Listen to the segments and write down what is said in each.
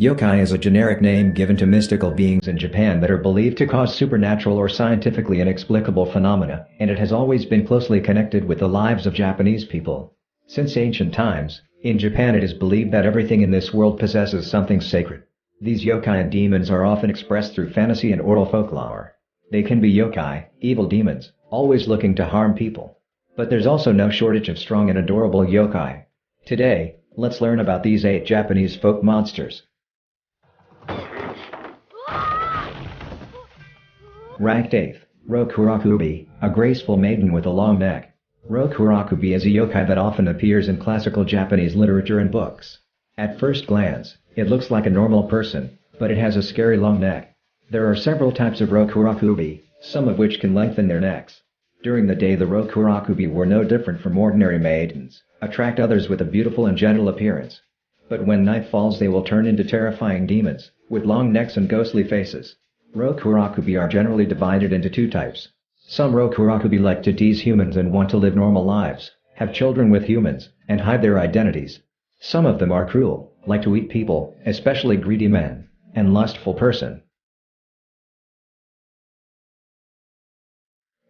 Yokai is a generic name given to mystical beings in Japan that are believed to cause supernatural or scientifically inexplicable phenomena, and it has always been closely connected with the lives of Japanese people. Since ancient times, in Japan it is believed that everything in this world possesses something sacred. These yokai and demons are often expressed through fantasy and oral folklore. They can be yokai, evil demons, always looking to harm people. But there's also no shortage of strong and adorable yokai. Today, let's learn about these 8 Japanese folk monsters. Ranked 8th, Rokurakubi, a graceful maiden with a long neck. Rokurakubi is a yokai that often appears in classical Japanese literature and books. At first glance, it looks like a normal person, but it has a scary long neck. There are several types of Rokurakubi, some of which can lengthen their necks. During the day the Rokurakubi were no different from ordinary maidens, attract others with a beautiful and gentle appearance. But when night falls they will turn into terrifying demons, with long necks and ghostly faces. Rokurakubi are generally divided into 2 types. Some Rokurakubi like to tease humans and want to live normal lives, have children with humans, and hide their identities. Some of them are cruel, like to eat people, especially greedy men, and lustful person.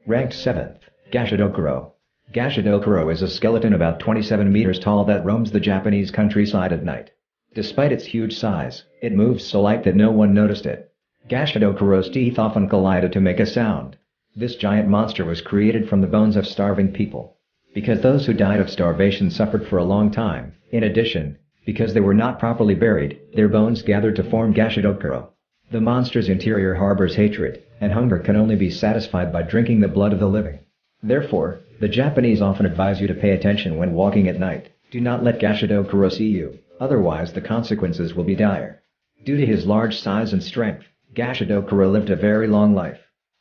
Ranked 7th, Gashadokuro. Gashadokuro is a skeleton about 27 meters tall that roams the Japanese countryside at night. Despite its huge size, it moves so light that no one noticed it. Gashadokuro's teeth often collided to make a sound. This giant monster was created from the bones of starving people. Because those who died of starvation suffered for a long time, in addition, because they were not properly buried, their bones gathered to form Gashadokuro. The monster's interior harbors hatred, and hunger can only be satisfied by drinking the blood of the living. Therefore, the Japanese often advise you to pay attention when walking at night. Do not let Gashadokuro see you, otherwise the consequences will be dire. Due to his large size and strength, Gashadokuro lived a very long life.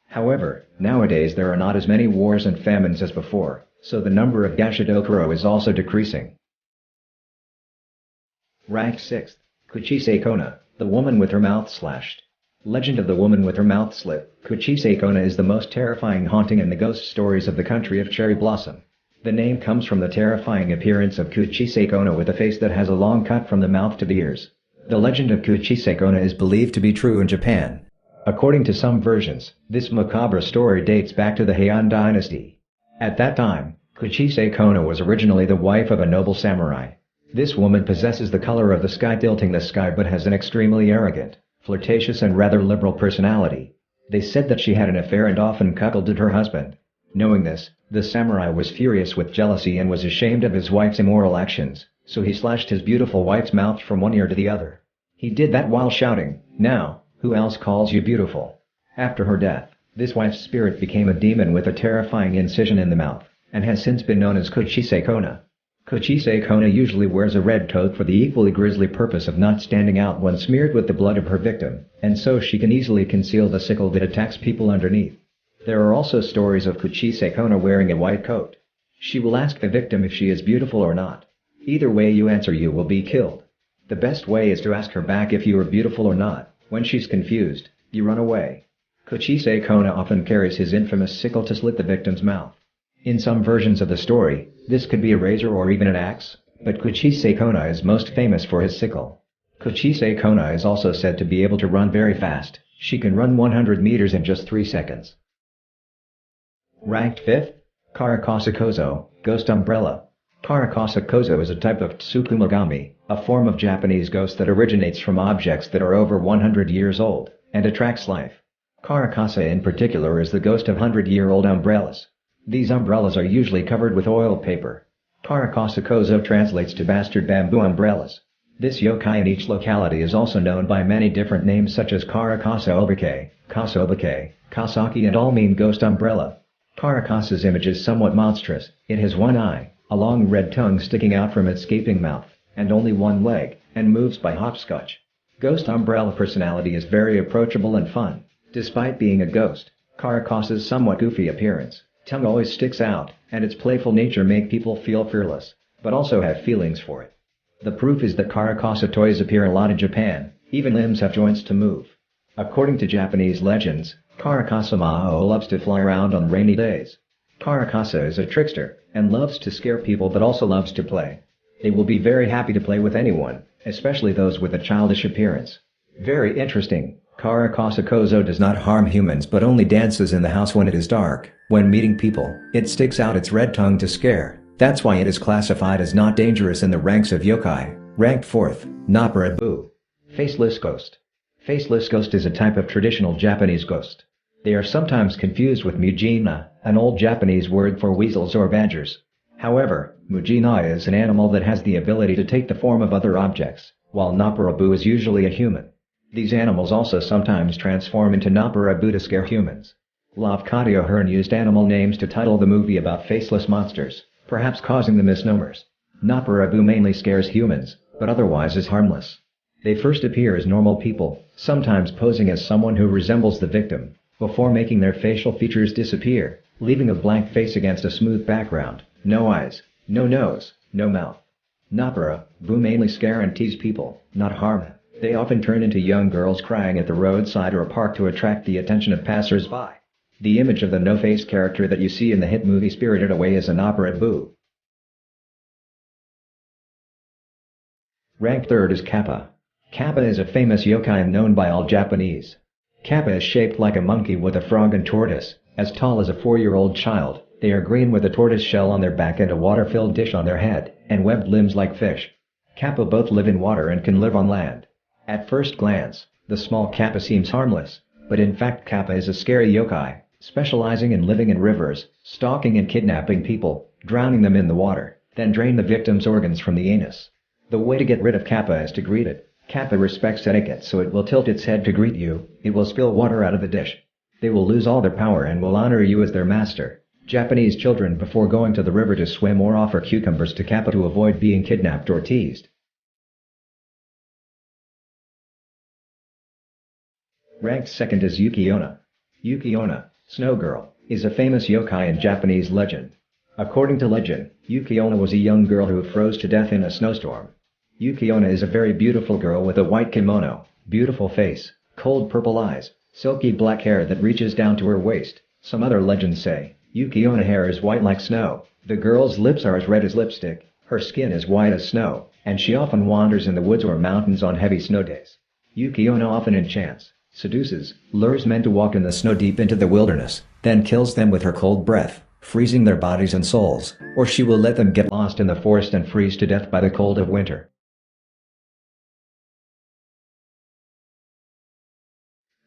However, nowadays there are not as many wars and famines as before, so the number of Gashadokuro is also decreasing. Ranked 6th, Kuchisake-onna, the woman with her mouth slashed. Legend of the woman with her mouth slit. Kuchisake-onna is the most terrifying haunting in the ghost stories of the country of cherry blossom. The name comes from the terrifying appearance of Kuchisake-onna with a face that has a long cut from the mouth to the ears. The legend of Kuchisake-onna is believed to be true in Japan. According to some versions, this macabre story dates back to the Heian dynasty. At that time, Kuchisake-onna was originally the wife of a noble samurai. This woman possesses the color of the sky, tilting the sky, but has an extremely arrogant, flirtatious and rather liberal personality. They said that she had an affair and often cuckolded her husband. Knowing this, the samurai was furious with jealousy and was ashamed of his wife's immoral actions, so he slashed his beautiful wife's mouth from one ear to the other. He did that while shouting, "Now, who else calls you beautiful?" After her death, this wife's spirit became a demon with a terrifying incision in the mouth, and has since been known as Kuchisake-onna. Kuchisake-onna usually wears a red coat for the equally grisly purpose of not standing out when smeared with the blood of her victim, and so she can easily conceal the sickle that attacks people underneath. There are also stories of Kuchisake-onna wearing a white coat. She will ask the victim if she is beautiful or not. Either way you answer, you will be killed. The best way is to ask her back if you are beautiful or not. When she's confused, you run away. Kuchisake-onna often carries his infamous sickle to slit the victim's mouth. In some versions of the story, this could be a razor or even an axe, but Kuchisake-onna is most famous for his sickle. Kuchisake-onna is also said to be able to run very fast. She can run 100 meters in just 3 seconds. Ranked 5th, Kuchisake-onna, Ghost Umbrella. Kuchisake-onna is a type of tsukumogami, a form of Japanese ghost that originates from objects that are over 100 years old, and attracts life. Kuchisake in particular is the ghost of 100-year-old umbrellas. These umbrellas are usually covered with oil paper. Kuchisake-onna translates to bastard bamboo umbrellas. This yokai in each locality is also known by many different names such as Kuchisake-obake, Kasobake, Kasaki, and all mean ghost umbrella. Kuchisake's image is somewhat monstrous. It has one eye, a long red tongue sticking out from its gaping mouth, and only one leg, and moves by hopscotch. Ghost umbrella personality is very approachable and fun. Despite being a ghost, Kuchisake's somewhat goofy appearance, tongue always sticks out, and its playful nature make people feel fearless, but also have feelings for it. The proof is that Kuchisake toys appear a lot in Japan. Even limbs have joints to move. According to Japanese legends, Kuchisake loves to fly around on rainy days. Kuchisake is a trickster, and loves to scare people but also loves to play. They will be very happy to play with anyone, especially those with a childish appearance. Very interesting. Kara Kosakozo does not harm humans but only dances in the house when it is dark. When meeting people, it sticks out its red tongue to scare. That's why it is classified as not dangerous in the ranks of yokai. Ranked 4th, Naparabu. Faceless ghost. Faceless ghost is a type of traditional Japanese ghost. They are sometimes confused with mujina, an old Japanese word for weasels or badgers. However, mujina is an animal that has the ability to take the form of other objects, while Naparabu is usually a human. These animals also sometimes transform into Naparabu to scare humans. Lavkadio Hearn used animal names to title the movie about faceless monsters, perhaps causing the misnomers. Naparabu mainly scares humans, but otherwise is harmless. They first appear as normal people, sometimes posing as someone who resembles the victim, before making their facial features disappear, leaving a blank face against a smooth background. No eyes, no nose, no mouth. Naparabu mainly scare and tease people, not harm them. They often turn into young girls crying at the roadside or park to attract the attention of passers-by. The image of the no-face character that you see in the hit movie Spirited Away is a Naparabu. Ranked 3rd is Kappa. Kappa is a famous yokai known by all Japanese. Kappa is shaped like a monkey with a frog and tortoise, as tall as a 4-year-old child. They are green with a tortoise shell on their back and a water-filled dish on their head, and webbed limbs like fish. Kappa both live in water and can live on land. At first glance, the small Kappa seems harmless, but in fact Kappa is a scary yokai, specializing in living in rivers, stalking and kidnapping people, drowning them in the water, then drain the victim's organs from the anus. The way to get rid of Kappa is to greet it. Kappa respects etiquette, so it will tilt its head to greet you. It will spill water out of the dish. They will lose all their power and will honor you as their master. Japanese children before going to the river to swim or offer cucumbers to Kappa to avoid being kidnapped or teased. Ranked 2nd is Yukai-onna. Yukai-onna, Snow Girl, is a famous yokai in Japanese legend. According to legend, Yukai-onna was a young girl who froze to death in a snowstorm. Yukai-onna is a very beautiful girl with a white kimono, beautiful face, cold purple eyes, silky black hair that reaches down to her waist. Some other legends say, Yukai-onna hair is white like snow, the girl's lips are as red as lipstick, her skin is white as snow, and she often wanders in the woods or mountains on heavy snow days. Yukai-onna often enchants, seduces, lures men to walk in the snow deep into the wilderness, then kills them with her cold breath, freezing their bodies and souls, or she will let them get lost in the forest and freeze to death by the cold of winter.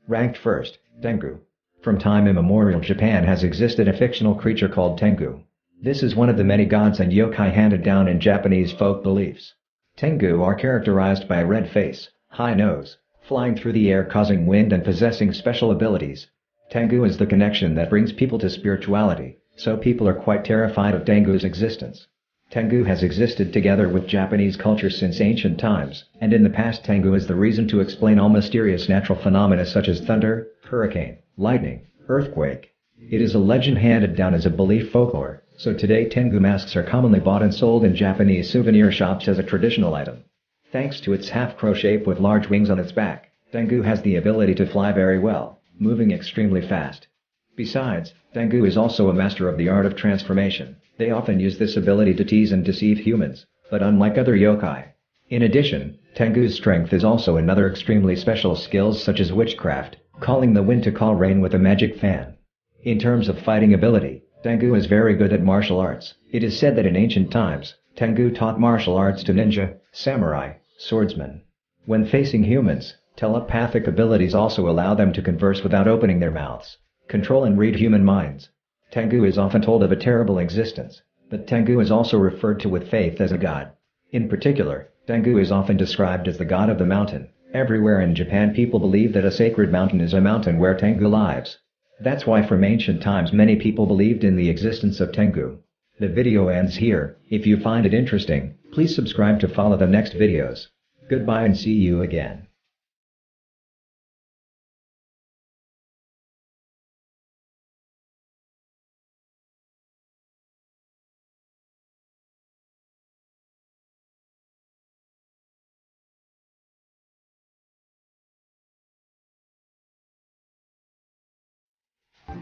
Ranked 1st, Tengu. From time immemorial Japan has existed a fictional creature called Tengu. This is one of the many gods and yokai handed down in Japanese folk beliefs. Tengu are characterized by a red face, high nose, flying through the air causing wind and possessing special abilities. Tengu is the connection that brings people to spirituality, so people are quite terrified of Tengu's existence. Tengu has existed together with Japanese culture since ancient times, and in the past Tengu is the reason to explain all mysterious natural phenomena such as thunder, hurricane, lightning, earthquake. It is a legend handed down as a belief folklore, so today Tengu masks are commonly bought and sold in Japanese souvenir shops as a traditional item. Thanks to its half-crow shape with large wings on its back, Tengu has the ability to fly very well, moving extremely fast. Besides, Tengu is also a master of the art of transformation. They often use this ability to tease and deceive humans, but unlike other yokai. In addition, Tengu's strength is also another extremely special skills such as witchcraft, calling the wind to call rain with a magic fan. In terms of fighting ability, Tengu is very good at martial arts. It is said that in ancient times, Tengu taught martial arts to ninja, samurai, swordsmen. When facing humans, telepathic abilities also allow them to converse without opening their mouths, control and read human minds. Tengu is often told of a terrible existence, but Tengu is also referred to with faith as a god. In particular, Tengu is often described as the god of the mountain. Everywhere in Japan people believe that a sacred mountain is a mountain where Tengu lives. That's why from ancient times many people believed in the existence of Tengu. The video ends here. If you find it interesting, please subscribe to follow the next videos. Goodbye and see you again.